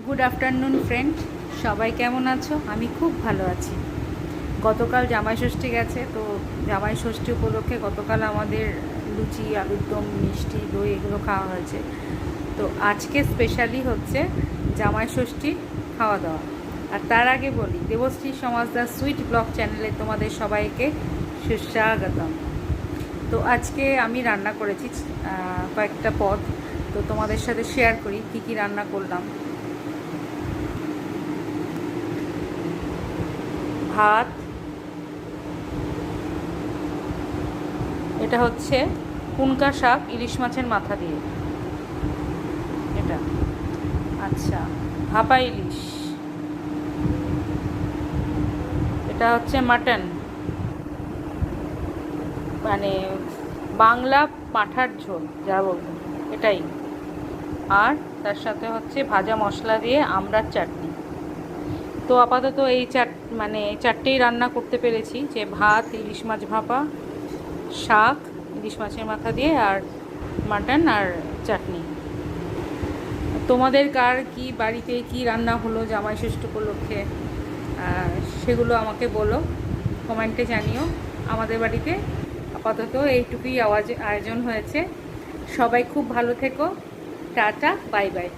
Good afternoon friend, সবাই কেমন আছো? আমি খুব ভালো আছি। গতকাল জামাই ষষ্ঠী গেছে, তো জামাই ষষ্ঠী উপলক্ষে গতকাল আমাদের লুচি, আলুর দম, মিষ্টি, দই এগুলো খাওয়া হয়েছে। তো আজকে স্পেশালি হচ্ছে জামাই ষষ্ঠী খাওয়া দাওয়া। আর তার আগে বলি, দেবশ্রী সমাজদার সুইট ব্লগ চ্যানেলে তোমাদের সবাইকে সুস্বাগতম। তো আজকে আমি রান্না করেছি কয়েকটা পদ, তো তোমাদের সাথে শেয়ার করি কী কী রান্না করলাম। ভাত, এটা হচ্ছে কুনকা শাক ইলিশ মাছের মাথা দিয়ে, এটা আচ্ছা। ভাপা ইলিশ, এটা হচ্ছে মাটন, মানে বাংলা পাঁঠার ঝোল যা বলবো এটাই। আর তার সাথে হচ্ছে ভাজা মশলা দিয়ে আমড়ার চাটনি। তো আপাতত এই চারটেই রান্না করতে পেরেছি, যে ভাত, ইলিশ মাছ ভাপা, শাক ইলিশ মাছের মাথা দিয়ে, আর মাটন আর চাটনি। তোমাদের কার কি বাড়িতে কি রান্না হলো জামাই ষষ্ঠী উপলক্ষে, সেগুলো আমাকে বলো, কমেন্টে জানিও। আমাদের বাড়িতে আপাতত এইটুকুই আয়োজন হয়েছে। সবাই খুব ভালো থেকো। Tata, bye bye.